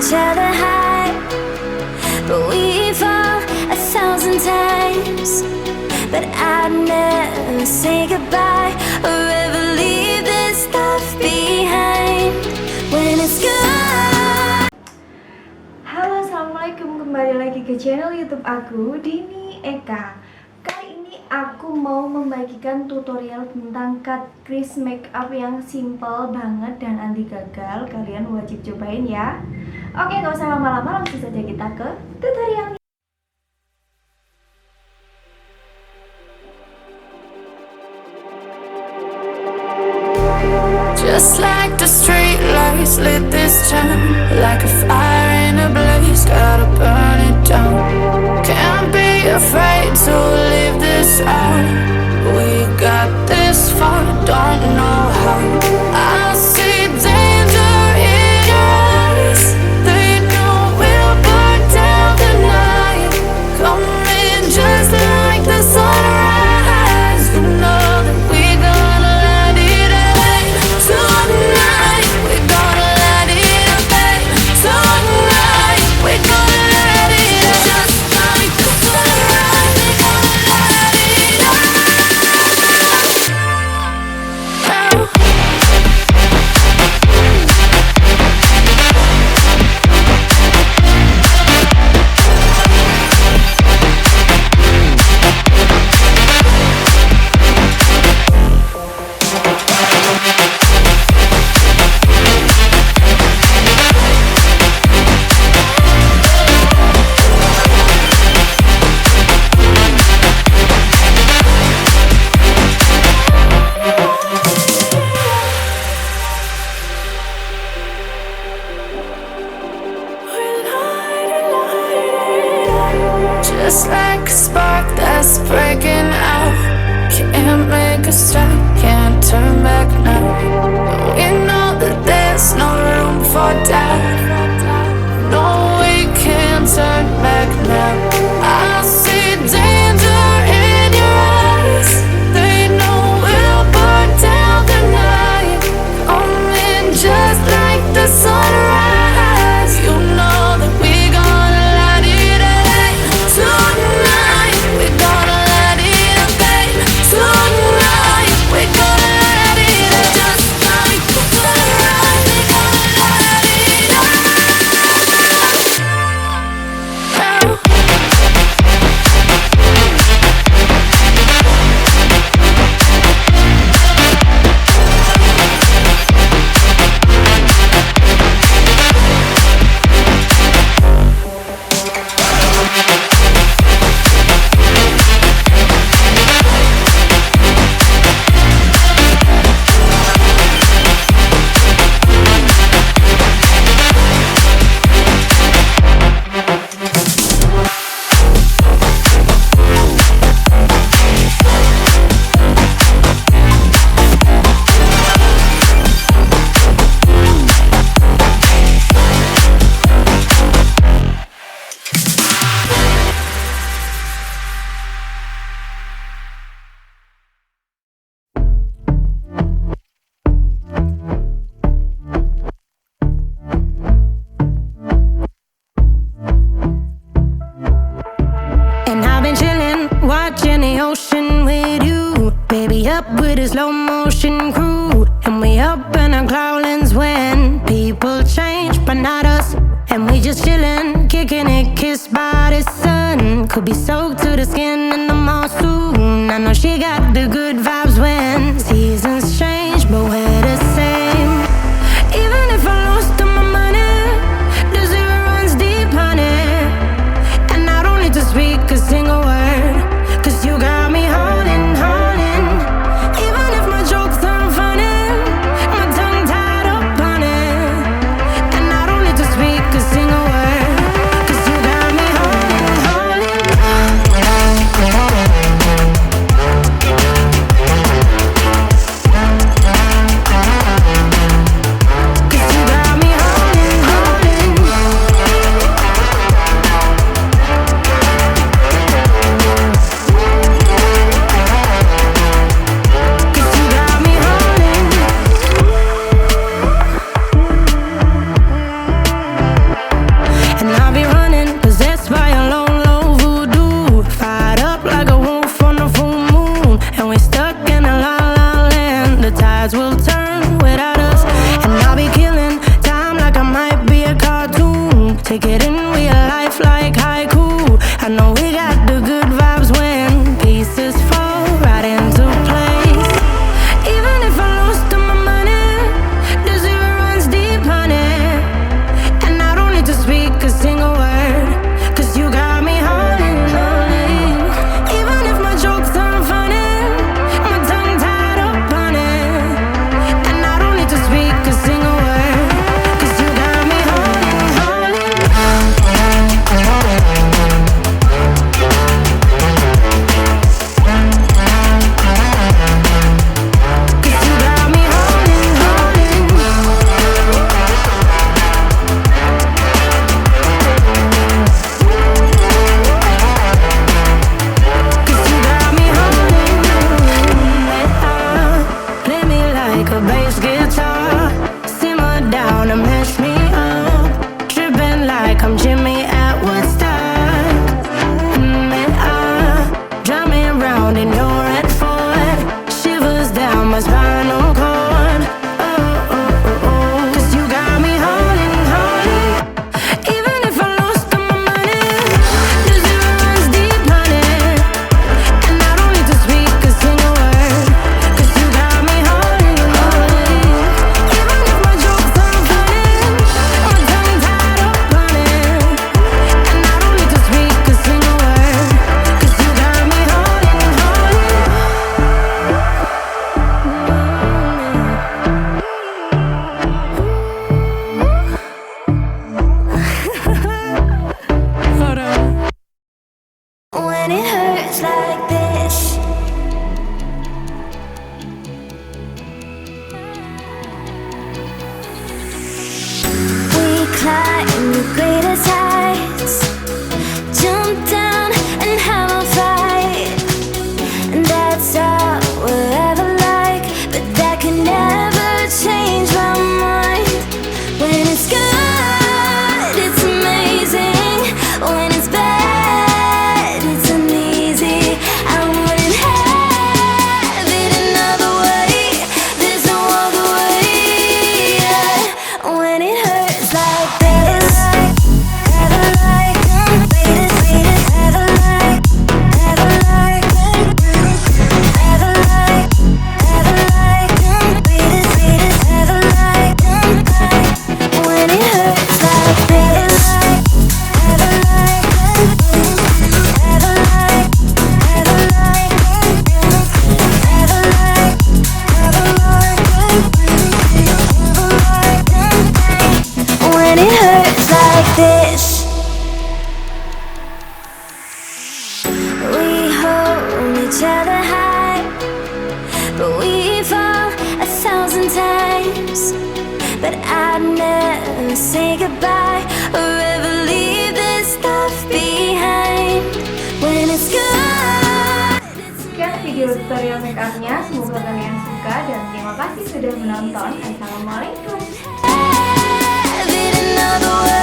each other high, but we fall 1,000 times. But I'd never say goodbye or ever leave this stuff behind when it's gone. Halo, assalamualaikum, kembali lagi ke channel YouTube aku, DHINI EKA. Kali ini aku mau membagikan tutorial tentang cut crease makeup yang simple banget dan anti gagal. Kalian wajib cobain ya. Oke, gak usah lama-lama, langsung saja kita ke tutorialnya. Just like the street lights lit this town, like a fire in a blaze, gotta burn it down. Can't be afraid to leave this out. We got this far, don't know how. I see danger in your eyes. They know we'll burn down the night. Coming just like the sunrise. You know that we gonna let it out. Tonight, we gonna let it out. Tonight, we gonna let it out. Just like the sunrise, we gonna let it out. Just like a spark that's breaking out. Can't make a stop, can't turn back now. We know that there's no room for doubt. No, we can't turn back now. I see danger in your eyes. They know we'll burn down the night. Coming just like the sunrise. You know that we gonna let it out. Tonight, we gonna let it out. Tonight, we gonna let it out. Just like the sunrise, we gonna let it out. And I've been chillin', watching the ocean with you. Baby, up with a slow motion crew. And we up in our clouds when people change, but not us. And we just chillin', kicking it, kissed by the sun. Could be soaked to the skin in the mall soon. I know she got the good vibes when seasons change, but we're the same. Even if I lost all my money, the zero runs deep, honey. And I don't need to speak a single word, 'cause you got me holding, holding. Even if my jokes aren't funny, my tongue tied up on it. And I don't need to speak a single word, 'cause you got me holding, holding. take it in real life like haiku. I know we got the good vibes when pieces fall right into place. Even if I lost all my money, the zero runs deep, honey. And I don't need to speak a single word, 'cause you got me holding, holding. Even if my jokes aren't funny, my tongue tied up on it. And I don't need to speak a single word, 'cause you got me holding, holding. 'Cause you got me holding, holding. 'Cause you got me holding. Play me like a bass guitar, simmer down and mess me up, tripping like I'm Jimmy at Woodstock. Drive me around in your red Ford, shivers down my spinal cord. Oh, oh, oh, oh. 'Cause you got me holding, holding. Even if I lost all my money, the zero runs deep, honey. And I don't need to speak a single word, 'cause you got me holding, holding. Even if my jokes aren't funny, my tongue tied up on it. And I don't need to speak a single word, 'cause you got me holding, holding. Hold on. When it hurts like this, we climb the greatest heights, jump down and have a fight, and that's all we'll ever like. But that can never change my mind. When it's good, it's amazing. When it's bad, it's uneasy. I wouldn't have it another way. There's no other way. Yeah. When it hurts like this, ever like, greatest, greatest, ever like, ever like, ever like, ever like, greatest, greatest, ever like. When it hurts like this, ever like, ever like, ever like, ever like, ever like, when it hurts like this, we hold each other high, but we fall 1,000 times. But I'd never say goodbye or ever leave this stuff behind. When it's good, Sekian video tutorial makeupnya, semoga kalian suka dan terima kasih sudah menonton. Assalamualaikum. have it another way.